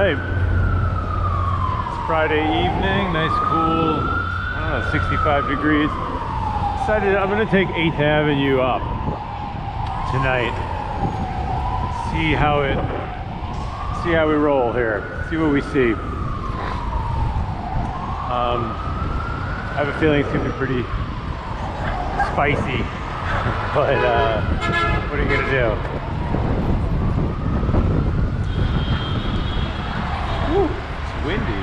right. It's Friday evening, nice cool, I don't know, 65 degrees. Decided I'm gonna take 8th Avenue up tonight. See how we roll here. See what we see. I have a feeling it's gonna be pretty spicy, but what are you gonna do? Woo, it's windy.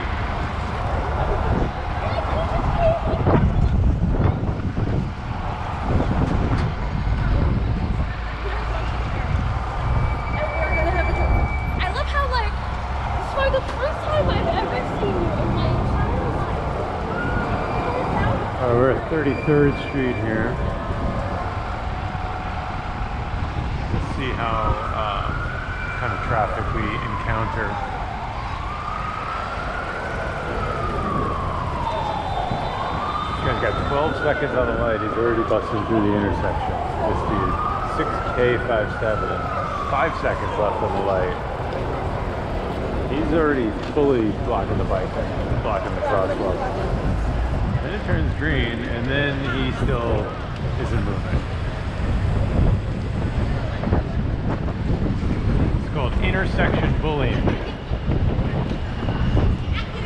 I love how, like, this is like the first time I've ever seen you in my entire life. We're at 33rd Street here. Let's see how kind of traffic we encounter. This guy's got 12 seconds on the light. He's already busting through the intersection. This dude, 6K57, 5 seconds left on the light. He's already fully blocking the bike, blocking the crosswalk. Then it turns green, and then he still isn't moving. It's called intersection bullying.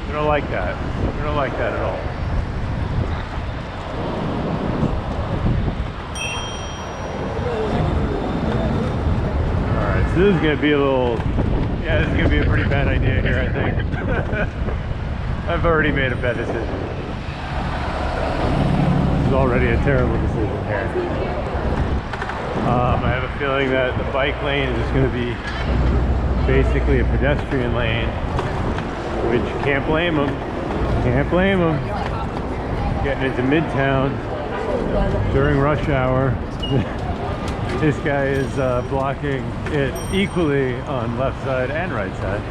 We don't like that. We don't like that at all. Alright, so this is going to be a little... Yeah, this is going to be a pretty bad idea here, I think. I've already made a bad decision. This is already a terrible decision here. I have a feeling that the bike lane is just going to be basically a pedestrian lane, which you can't blame them. Can't blame them. Getting into Midtown during rush hour. This guy is blocking it equally on left side and right side.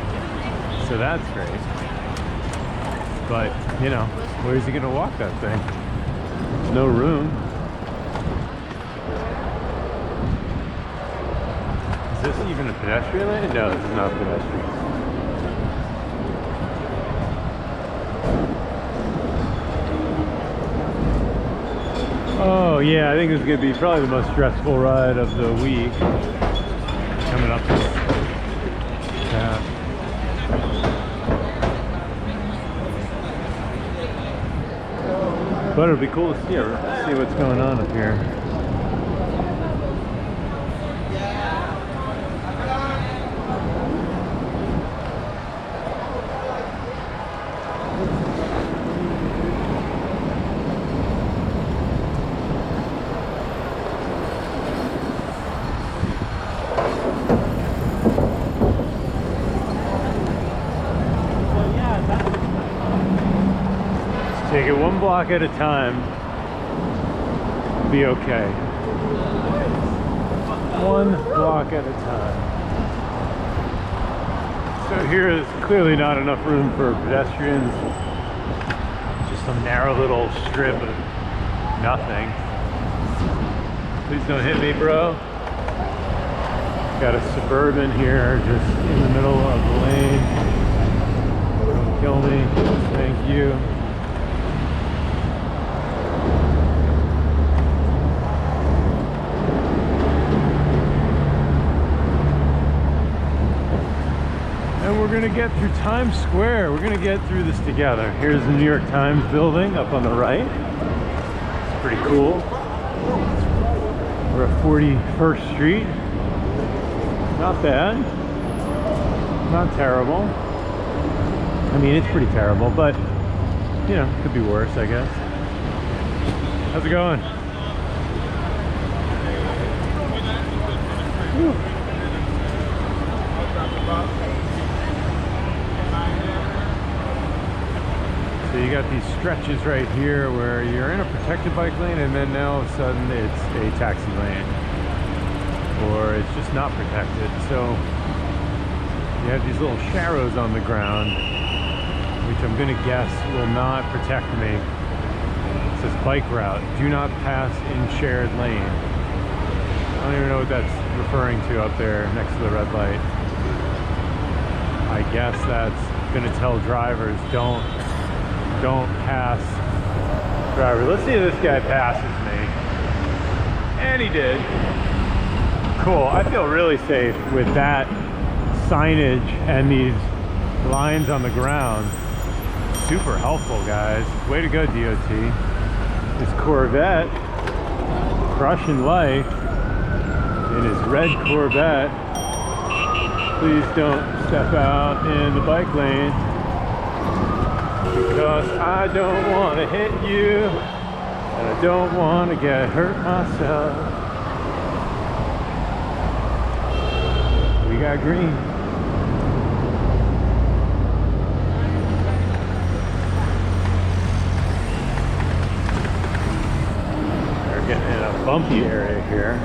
So that's great. But, you know, where's he going to walk that thing? There's no room. Is this even a pedestrian lane? No, this is not pedestrian. Oh yeah, I think this is going to be probably the most stressful ride of the week. Coming up this path. But it'll be cool to see what's going on up here. Take it one block at a time. Be okay. One block at a time. So here is clearly not enough room for pedestrians. Just some narrow little strip of nothing. Please don't hit me, bro. Got a Suburban here just in the middle of the lane. Don't kill me. Thank you. And we're gonna get through Times Square. We're gonna get through this together. Here's the New York Times building up on the right. It's pretty cool. We're at 41st Street. Not bad. Not terrible. I mean, it's pretty terrible, but you know, could be worse, I guess. How's it going? Whew. So you got these stretches right here where you're in a protected bike lane, and then now all of a sudden it's a taxi lane, or it's just not protected. So you have these little sharrows on the ground, which I'm gonna guess will not protect me. It says bike route, do not pass in shared lane. I don't even know what that's referring to up there next to the red light. I guess that's gonna tell drivers don't pass drivers. Let's see if this guy passes me. And he did. Cool. I feel really safe with that signage and these lines on the ground. Super helpful, guys. Way to go, DOT. This Corvette crushing life in his red Corvette. Please don't step out in the bike lane, because I don't want to hit you and I don't want to get hurt myself. We got green. We're getting in a bumpy area here.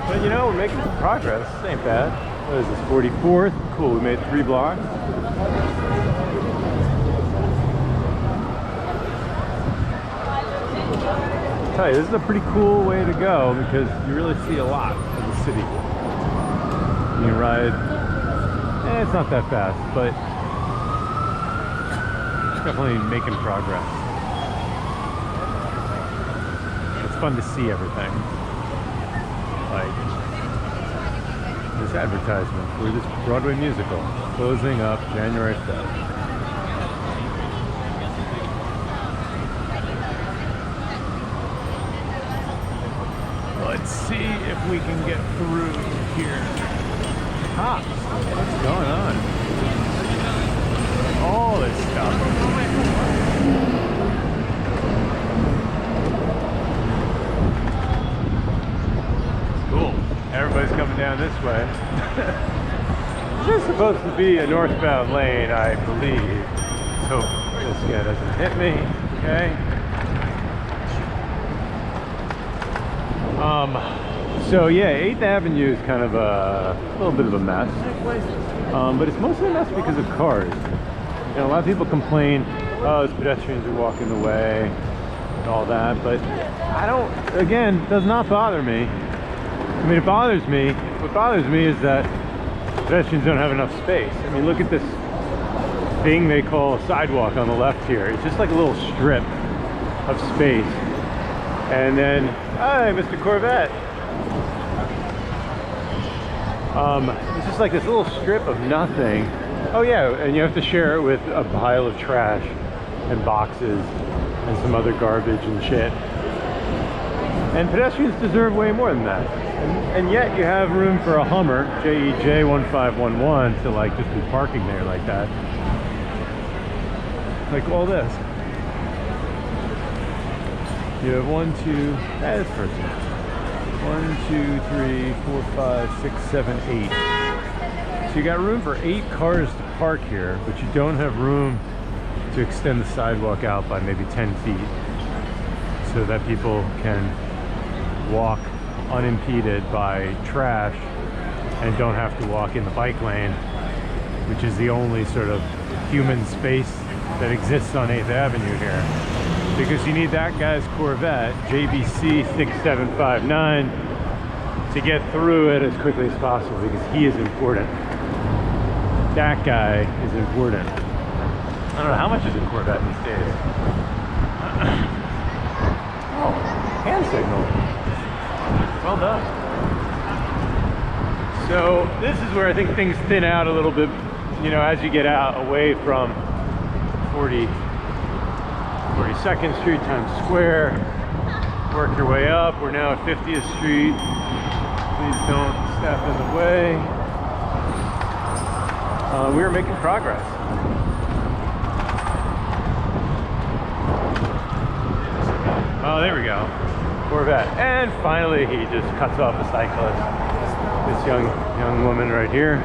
But you know, we're making some progress. This ain't bad. What is this, 44th? Cool, we made 3 blocks. I'll tell you, this is a pretty cool way to go because you really see a lot of the city. You ride, it's not that fast, but it's definitely making progress. It's fun to see everything. Like this advertisement for this Broadway musical closing up January 5th. Let's see if we can get through here. Cops, what's going on? All this stuff. Cool. Everybody's coming down this way. This is supposed to be a northbound lane, I believe. Let's hope this guy doesn't hit me. Okay. So yeah, 8th Avenue is kind of a little bit of a mess. But it's mostly a mess because of cars. You know, a lot of people complain, oh, those pedestrians are walking the way and all that, but I don't, again, it does not bother me. I mean, it bothers me. What bothers me is that pedestrians don't have enough space. I mean, look at this thing they call a sidewalk on the left here. It's just like a little strip of space. And then, hi, Mr. Corvette. It's just like this little strip of nothing. Oh yeah, and you have to share it with a pile of trash and boxes and some other garbage and shit. And pedestrians deserve way more than that. And yet you have room for a Hummer, JEJ1511, to like just be parking there like that. Like all this. You have 1, 2, this person. 1, 2, 3, 4, 5, 6, 7, 8. So you got room for 8 cars to park here, but you don't have room to extend the sidewalk out by maybe 10 feet so that people can walk unimpeded by trash and don't have to walk in the bike lane, which is the only sort of human space that exists on 8th Avenue here. Because you need that guy's Corvette, JBC 6759, to get through it as quickly as possible, because he is important. That guy is important. I don't know, how much is a Corvette these days? Oh, hand signal. Well done. So this is where I think things thin out a little bit, you know, as you get out away from 42nd Street, Times Square. Work your way up. We're now at 50th Street. Please don't step in the way. We are making progress. Oh, there we go. Corvette. And finally, he just cuts off a cyclist. This young woman right here.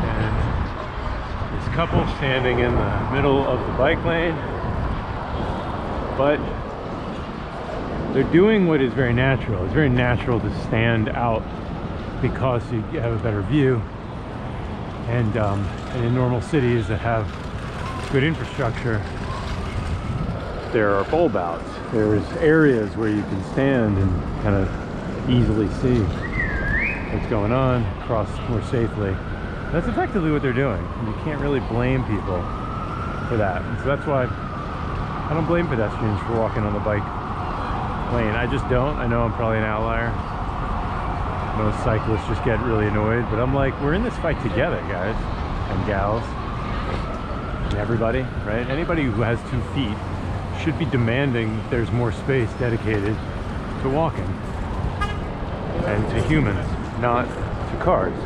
And this couple standing in the middle of the bike lane. But they're doing what is very natural. It's very natural to stand out because you have a better view. And in normal cities that have good infrastructure, there are bulb outs. There's areas where you can stand and kind of easily see. what's going on, cross more safely. That's effectively what they're doing. You can't really blame people for that. And so that's why I don't blame pedestrians for walking on the bike lane. I just don't. I know I'm probably an outlier. Most cyclists just get really annoyed, but I'm like, we're in this fight together, guys and gals, and everybody, right? Anybody who has 2 feet should be demanding that there's more space dedicated to walking and to humans, not to cars.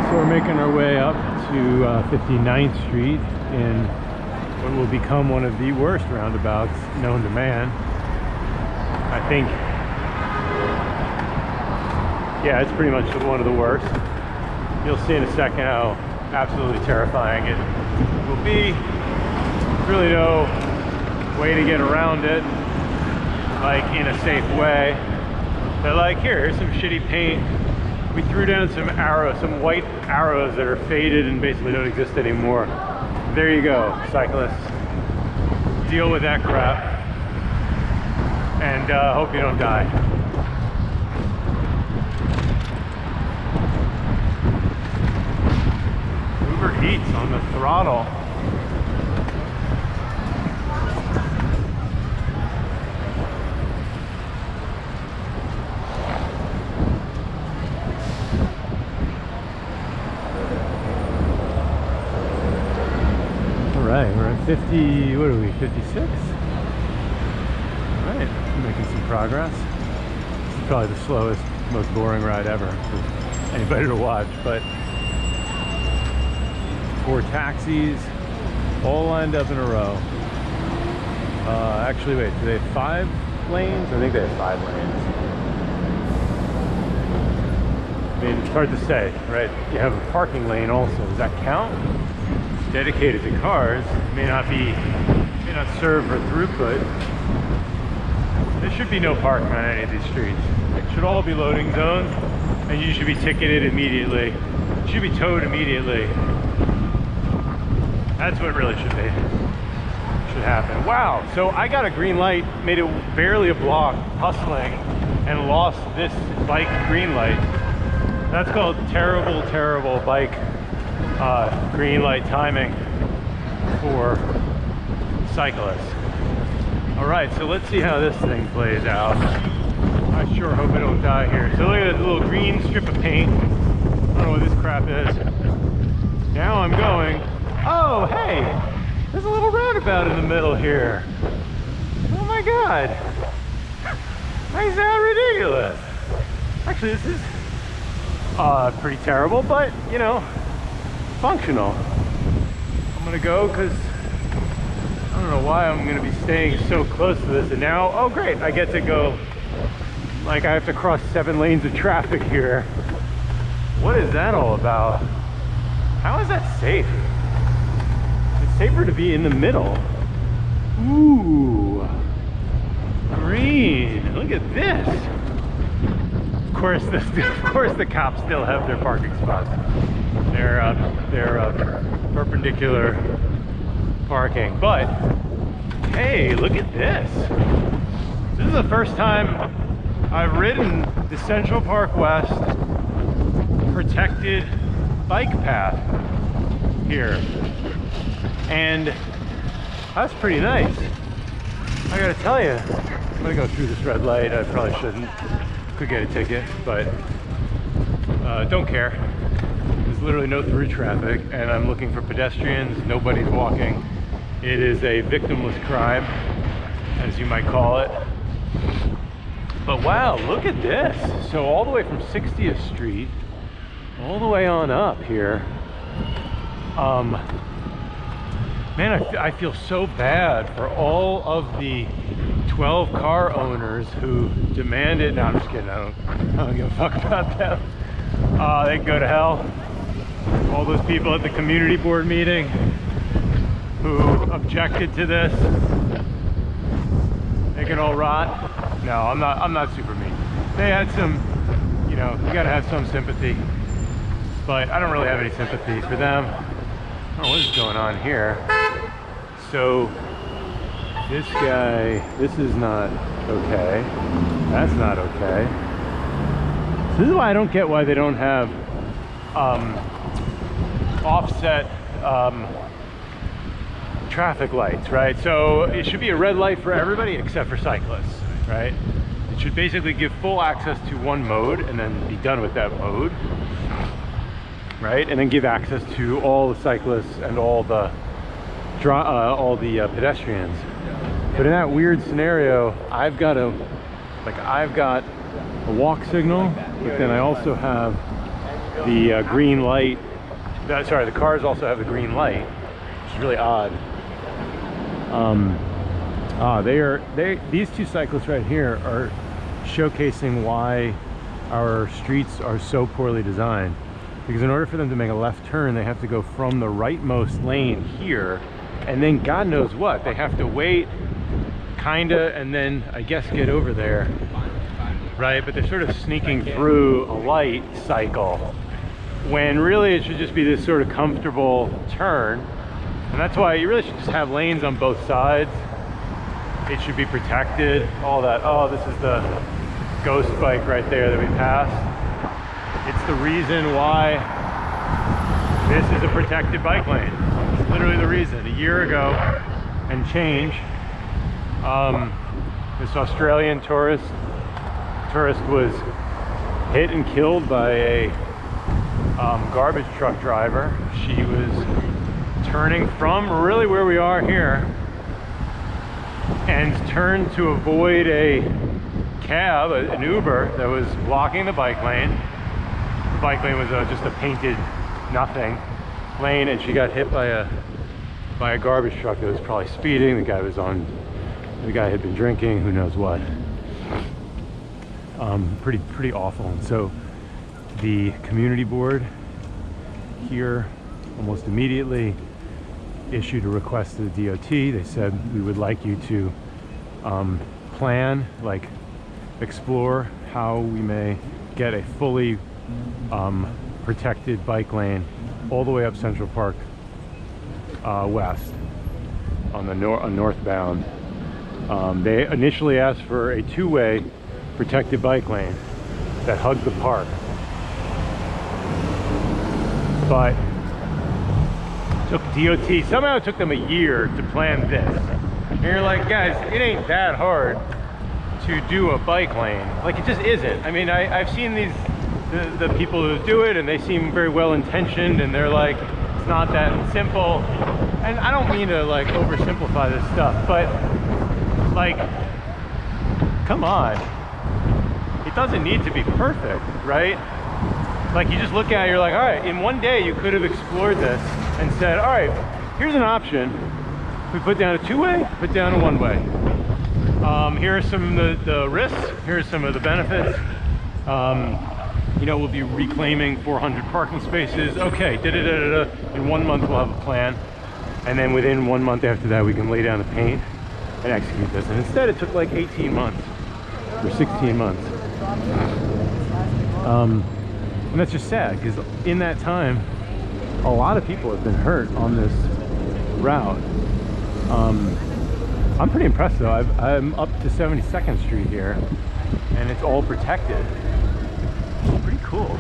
So we're making our way up to 59th Street in what will become one of the worst roundabouts known to man. I think, yeah, it's pretty much one of the worst. You'll see in a second how absolutely terrifying it will be. There's really no way to get around it, like in a safe way. They're like, here's some shitty paint. We threw down some arrows, some white arrows that are faded and basically don't exist anymore. There you go, cyclists. Deal with that crap. And hope you don't die. Uber Eats on the throttle. Alright, we're at 50, what are we, 56? Alright, making some progress. This is probably the slowest, most boring ride ever for anybody to watch, but 4 taxis, all lined up in a row. Actually, wait, do they have 5 lanes? I think they have 5 lanes. I mean, it's hard to say, right? You have a parking lane also. Does that count? Dedicated to cars, may not serve for throughput. There should be no parking on any of these streets. It should all be loading zones, and you should be ticketed immediately. You should be towed immediately. That's what really should happen. Wow, so I got a green light, made it barely a block, hustling, and lost this bike green light. That's called terrible, terrible bike green light timing for cyclists. All right, so let's see how this thing plays out. I sure hope I don't die here. So look at this little green strip of paint. I don't know what this crap is. Now I'm going, oh, hey, there's a little roundabout in the middle here. Oh my God. I sound ridiculous. Actually, this is pretty terrible, but you know, functional. I'm gonna go because I don't know why I'm gonna be staying so close to this, and now, oh great, I get to go, like I have to cross 7 lanes of traffic here. What is that all about? How is that safe? It's safer to be in the middle. Ooh, green, look at this. Of course the cops still have their parking spots. They're perpendicular parking, but hey, look at this. This is the first time I've ridden the Central Park West protected bike path here, and that's pretty nice. I gotta tell you, I'm gonna go through this red light. I probably shouldn't. Could get a ticket, but don't care. There's literally no through traffic, and I'm looking for pedestrians. Nobody's walking. It is a victimless crime, as you might call it. But wow, look at this. So all the way from 60th Street, all the way on up here. Man, I feel so bad for all of the 12 car owners who demanded, no, I'm just kidding, I don't give a fuck about them. They can go to hell. All those people at the community board meeting who objected to this, they can all rot. No, I'm not super mean. They had some, you know, you gotta have some sympathy, but I don't really have any sympathy for them. I don't know what is going on here. So This guy, this is not okay. That's not okay. So this is why I don't get why they don't have offset traffic lights, right? So it should be a red light for everybody except for cyclists, right? It should basically give full access to one mode and then be done with that mode, right? And then give access to all the cyclists and all the pedestrians. But in that weird scenario, I've got a walk signal, but then I also have the green light. Sorry, the cars also have the green light, which is really odd. These two cyclists right here are showcasing why our streets are so poorly designed. Because in order for them to make a left turn, they have to go from the rightmost lane here, and then God knows what. They have to wait, kinda, and then I guess get over there, right? But they're sort of sneaking through a light cycle, when really it should just be this sort of comfortable turn. And that's why you really should just have lanes on both sides. It should be protected, all that. Oh, this is the ghost bike right there that we passed. It's the reason why this is a protected bike lane. It's literally the reason. A year ago and change, this Australian tourist was hit and killed by a garbage truck driver. She was turning from really where we are here and turned to avoid a cab, an Uber that was blocking the bike lane. The bike lane was just a painted nothing lane, and she got hit by a garbage truck that was probably speeding. The guy had been drinking, who knows what. Pretty awful. And so the community board here almost immediately issued a request to the DOT. They said, we would like you to plan, like explore how we may get a fully protected bike lane all the way up Central Park west on the northbound. They initially asked for a two-way protected bike lane that hugged the park, but somehow it took them a year to plan this. And you're like, guys, it ain't that hard to do a bike lane. Like, it just isn't. I mean, I've seen the people who do it, and they seem very well intentioned, and they're like, it's not that simple. And I don't mean to like oversimplify this stuff, but like, come on. It doesn't need to be perfect, right? Like, you just look at it, you're like, all right, in one day you could have explored this and said, all right, here's an option. We put down a two-way, put down a one-way. Here are some of the risks, here are some of the benefits. You know, we'll be reclaiming 400 parking spaces. Okay, in 1 month we'll have a plan. And then within 1 month after that, we can lay down the paint and execute this. And instead it took like 18 months or 16 months. And that's just sad, because in that time, a lot of people have been hurt on this route. I'm pretty impressed though. I'm up to 72nd Street here, and it's all protected. It's pretty cool.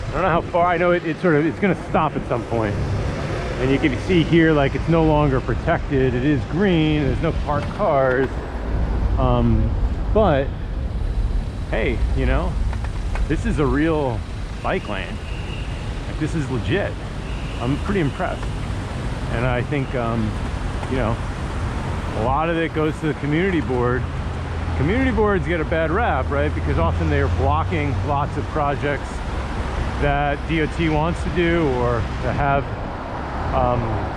I don't know how far. I know it's going to stop at some point, and you can see here, like, it's no longer protected. It is green. There's no parked cars. But hey, you know, this is a real bike lane. Like, this is legit. I'm pretty impressed, and I think you know, a lot of it goes to the community board. Community boards get a bad rap, right? Because often they are blocking lots of projects that DOT wants to do or to have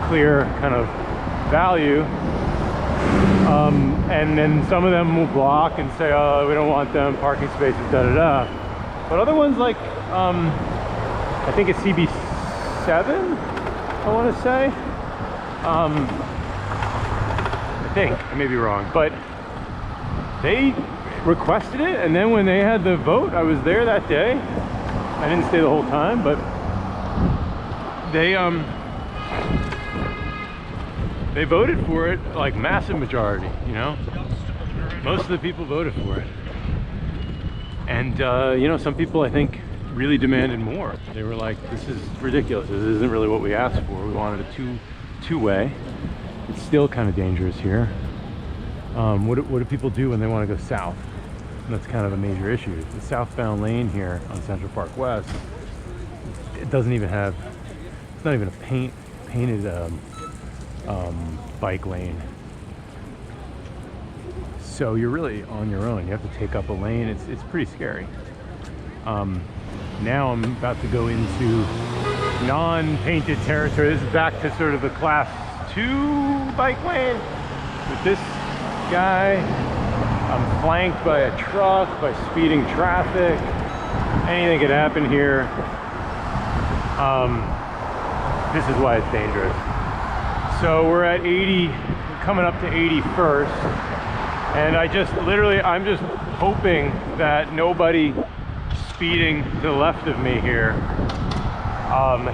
clear kind of value. And then some of them will block and say, oh, we don't want them, parking spaces, da-da-da. But other ones, like, I think it's CB7, I want to say. I think, I may be wrong, but they requested it, and then when they had the vote, I was there that day. I didn't stay the whole time, but they they voted for it, like massive majority, you know? Most of the people voted for it. And, you know, some people, I think, really demanded more. They were like, this is ridiculous. This isn't really what we asked for. We wanted a two-way. It's still kind of dangerous here. What do people do when they want to go south? And that's kind of a major issue. The southbound lane here on Central Park West, it doesn't even have, it's not even a painted bike lane. So you're really on your own. You have to take up a lane. It's pretty scary. Now I'm about to go into non-painted territory. This is back to sort of the class 2 bike lane with this guy. I'm flanked by a truck, by speeding traffic. Anything could happen here. This is why it's dangerous. So we're at 80, coming up to 81st. And I'm just hoping that nobody speeding to the left of me here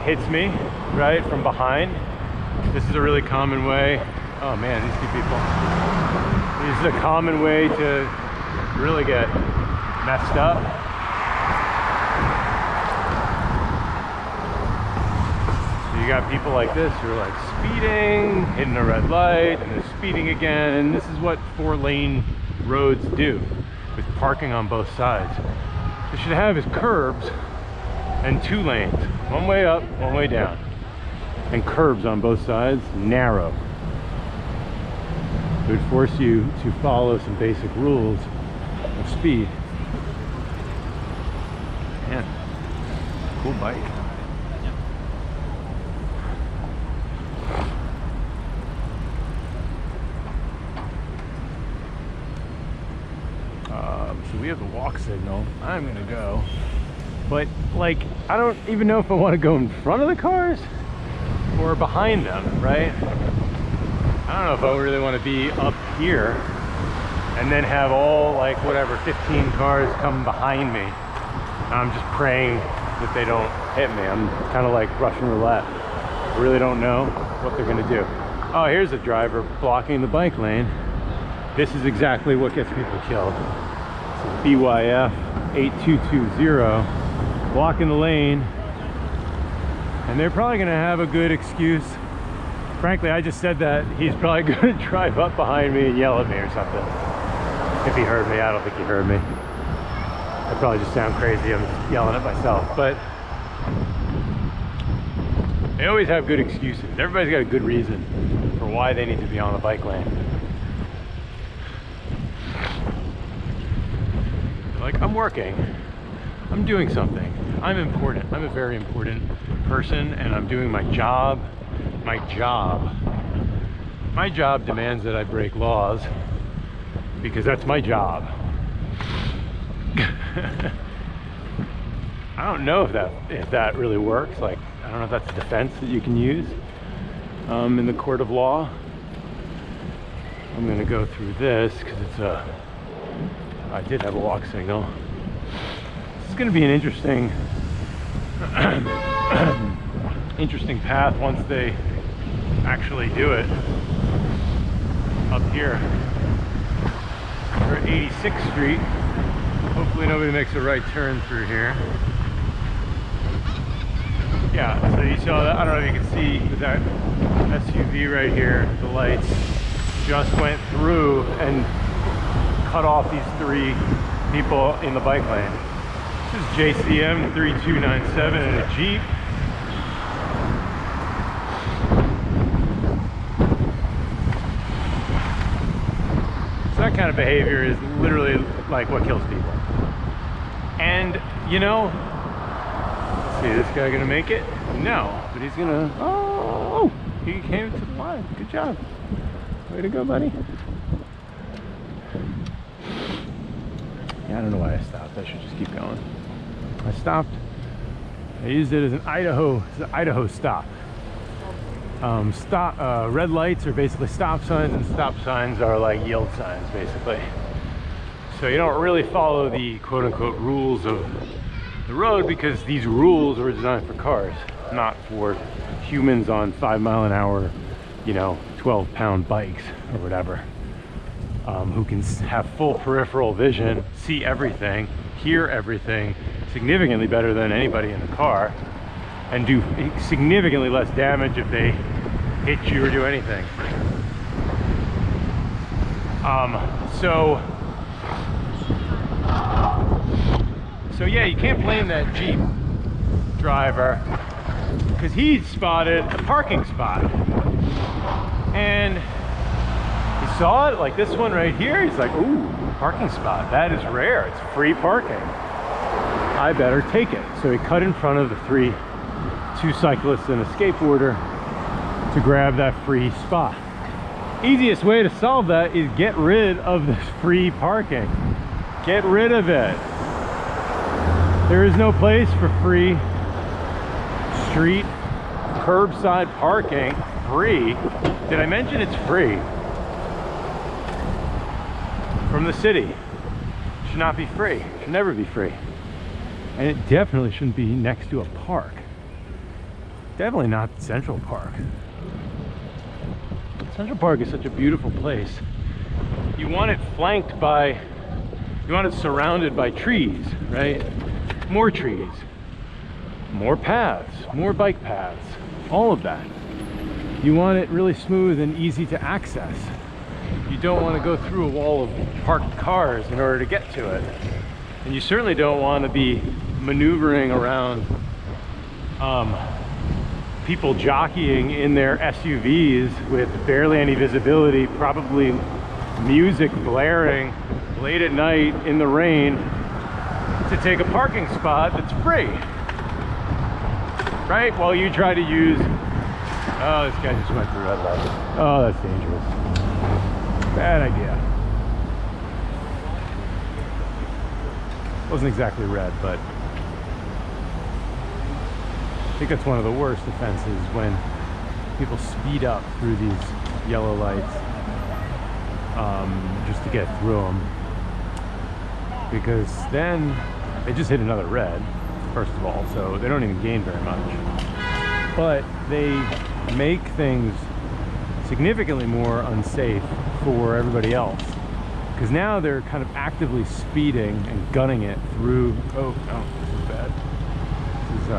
hits me, right, from behind. This is a really common way. Oh man, these two people. This is a common way to really get messed up. So you got people like this who are like speeding, hitting a red light, and they're speeding again. And this is what 4-lane roads do with parking on both sides. They should have is curbs and 2 lanes, one way up, one way down, and curbs on both sides, narrow. It would force you to follow some basic rules of speed. Man, cool bike. So we have the walk signal. I'm gonna go, but like I don't even know if I want to go in front of the cars or behind them, right? I don't know if I really want to be up here and then have all like whatever 15 cars come behind me. I'm just praying that they don't hit me. I'm kind of like Russian roulette. I really don't know what they're gonna do. Oh, here's a driver blocking the bike lane. This is exactly what gets people killed. BYF 8220 blocking the lane, and they're probably going to have a good excuse. Frankly, I just said that he's probably going to drive up behind me and yell at me or something. If he heard me. I don't think he heard me. I probably just sound crazy. I'm just yelling at myself, but they always have good excuses. Everybody's got a good reason for why they need to be on the bike lane. Like, I'm working, I'm doing something, I'm important, I'm a very important person, and I'm doing my job. My job demands that I break laws, because that's my job. I don't know if that really works. Like, I don't know if that's a defense that you can use in the court of law. I'm gonna go through this because it's I did have a walk signal. It's going to be an interesting interesting path once they actually do it. Up here, we're at 86th Street. Hopefully nobody makes a right turn through here. Yeah, so you saw that. I don't know if you can see, but that SUV right here, the lights just went through and cut off these 3 people in the bike lane. This is JCM 3297 in a Jeep. So that kind of behavior is literally like what kills people. And you know, see, this guy gonna make it? No, but he's gonna, oh, he came to the line. Good job. Way to go, buddy. I don't know why I stopped. I should just keep going. I stopped. I used it as an Idaho stop. Red lights are basically stop signs, and stop signs are like yield signs, basically. So you don't really follow the quote-unquote rules of the road, because these rules were designed for cars, not for humans on 5 mile an hour, you know, 12-pound bikes or whatever, who can have full peripheral vision, see everything, hear everything significantly better than anybody in the car, and do significantly less damage if they hit you or do anything. So yeah, you can't blame that Jeep driver, because he spotted a parking spot, and he saw it, like this one right here. He's like, ooh, parking spot, that is rare, it's free parking, I better take it. So he cut in front of the two cyclists and a skateboarder to grab that free spot. Easiest way to solve that is get rid of this free parking. Get rid of it. There is no place for free street curbside parking. Free? Did I mention it's free? From the city. It should not be free. It should never be free. And it definitely shouldn't be next to a park. Definitely not Central Park. Central Park is such a beautiful place. You want it flanked by, you want it surrounded by trees, right? More trees, more paths, more bike paths, all of that. You want it really smooth and easy to access. You don't want to go through a wall of parked cars in order to get to it. And you certainly don't want to be maneuvering around people jockeying in their SUVs with barely any visibility, probably music blaring late at night in the rain, to take a parking spot that's free, right? While you try to use, oh, this guy just went through red light. Oh, that's dangerous. Bad idea. Wasn't exactly red, but I think that's one of the worst offenses, when people speed up through these yellow lights just to get through them, because then they just hit another red, first of all, so they don't even gain very much. But they make things significantly more unsafe for everybody else, because now they're kind of actively speeding and gunning it through. Oh no, this is bad. This is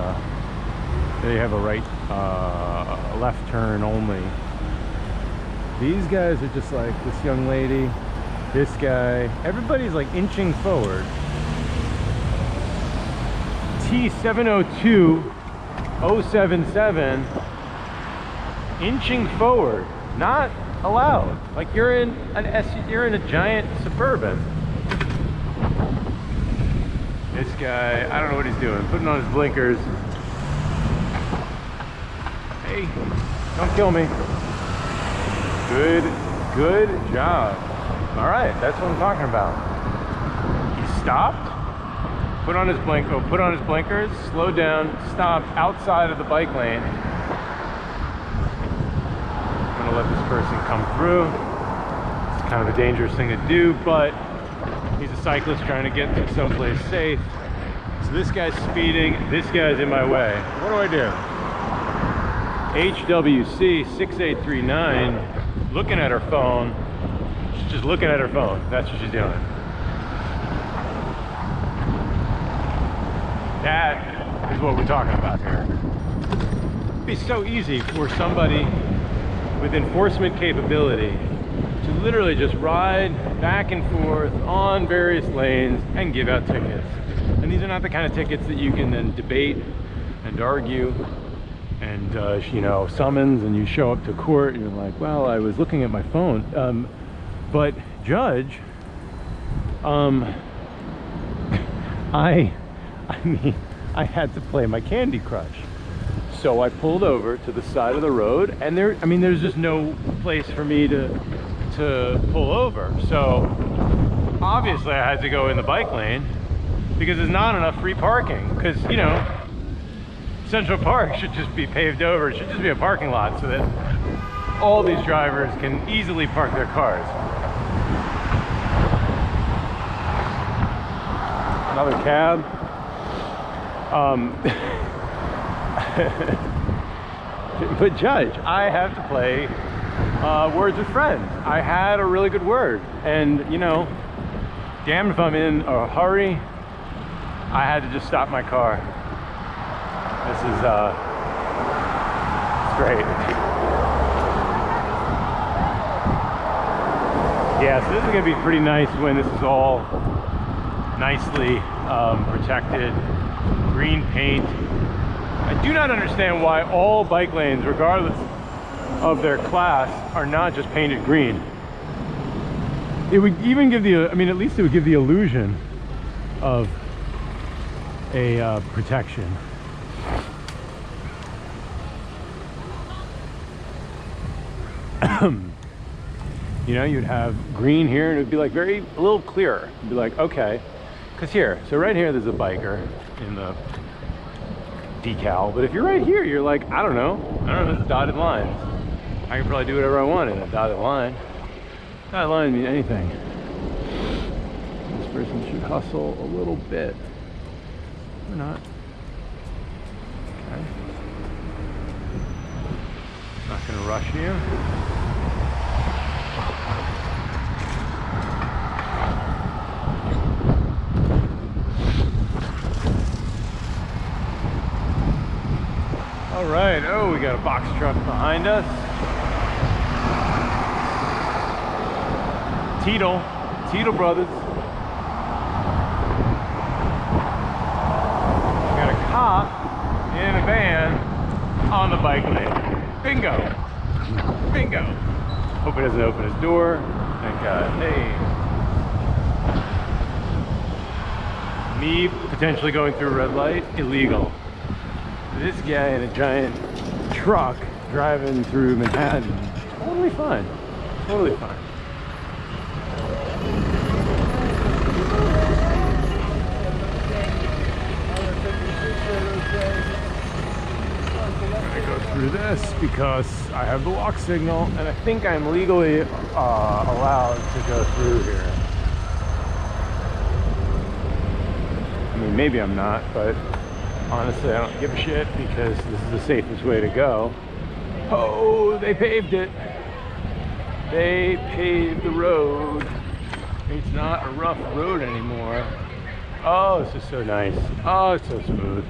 they have a right left turn only. These guys are just like, this young lady, this guy, everybody's like inching forward. T702077, inching forward, not allowed. Like you're in a giant Suburban. This guy, I don't know what he's doing, putting on his blinkers. Hey, don't kill me. Good job. All right, that's what I'm talking about. He stopped, put on his blinkers, slowed down, stopped outside of the bike lane. I'm gonna let this person come through. It's kind of a dangerous thing to do, but he's a cyclist trying to get to someplace safe. So this guy's speeding, this guy's in my way. What do I do? HWC 6839, looking at her phone. She's just looking at her phone. That's what she's doing. That is what we're talking about here. It'd be so easy for somebody with enforcement capability to literally just ride back and forth on various lanes and give out tickets. And these are not the kind of tickets that you can then debate and argue and you know, summons, and you show up to court and you're like, well, I was looking at my phone, but judge, I mean, I had to play my Candy Crush, so I pulled over to the side of the road, and there's just no place for me to pull over, so obviously I had to go in the bike lane, because there's not enough free parking, because, you know, Central Park should just be paved over. It should just be a parking lot so that all these drivers can easily park their cars. Another cab. But judge, I have to play words with friends. I had a really good word, and you know, damn if I'm in a hurry, I had to just stop my car. This is it's great. Yeah, so this is gonna be pretty nice when this is all nicely protected, green paint. I do not understand why all bike lanes, regardless of their class, are not just painted green. It would even give the, I mean, at least it would give the illusion of a protection. You know, you'd have green here and it'd be like a little clearer. It'd be like, okay, because here, so right here there's a biker in the decal, but if you're right here, you're like, I don't know, it's dotted lines. I can probably do whatever I want in a dotted line. Dotted line mean anything. This person should hustle a little bit. Or not. Okay. Not gonna rush you. All right, oh, we got a box truck behind us. Teetle Brothers. Got a cop in a van on the bike lane. Bingo. Hope he doesn't open his door. Thank God. Hey. Me potentially going through a red light, illegal. This guy in a giant truck driving through Manhattan, totally fine. I'm gonna go through this because I have the walk signal and I think I'm legally allowed to go through here. I mean, maybe I'm not, but honestly, I don't give a shit because this is the safest way to go. Oh, they paved it. They paved the road. It's not a rough road anymore. Oh, this is so nice. Oh, it's so smooth.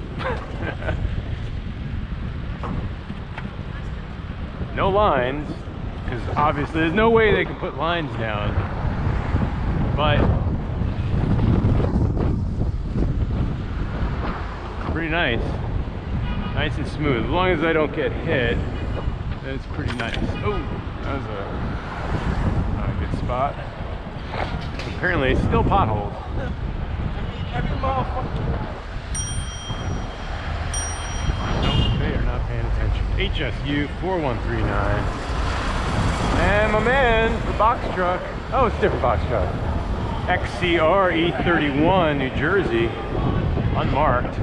No lines, because obviously there's no way they can put lines down. But pretty nice and smooth. As long as I don't get hit, then it's pretty nice. Oh, that was not a good spot. Apparently it's still potholes. Nope, they are not paying attention. HSU 4139. And my man, the box truck. Oh, it's a different box truck. XCR E31, New Jersey, unmarked.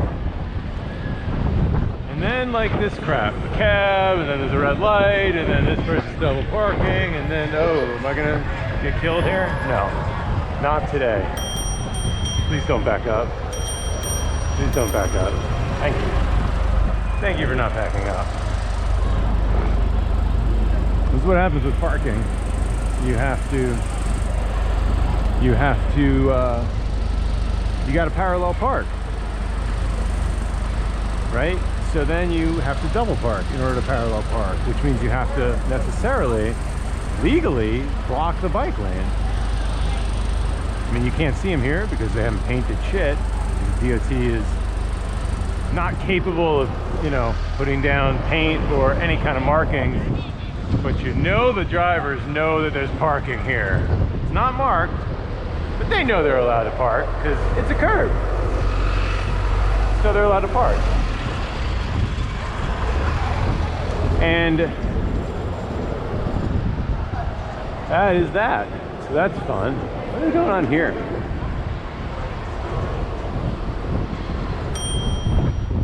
And then like this crap, a cab, and then there's a red light, and then this person's double parking, and then, oh, am I gonna get killed here? No, not today. Please don't back up. Please don't back up. Thank you. Thank you for not backing up. This is what happens with parking. You gotta parallel park, right? So then you have to double park in order to parallel park, which means you have to necessarily, legally, block the bike lane. I mean, you can't see them here because they haven't painted shit. DOT is not capable of, you know, putting down paint or any kind of marking. But you know the drivers know that there's parking here. It's not marked, but they know they're allowed to park because it's a curb. So they're allowed to park. And that is that. So that's fun. What is going on here?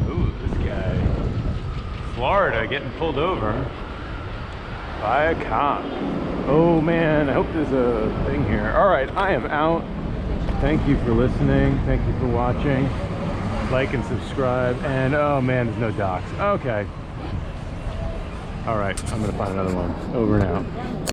Ooh, this guy. Florida getting pulled over by a cop. Oh man, I hope there's a thing here. All right, I am out. Thank you for listening. Thank you for watching. Like and subscribe. And oh man, there's no docs. Okay. All right, I'm gonna find another one. Over and out.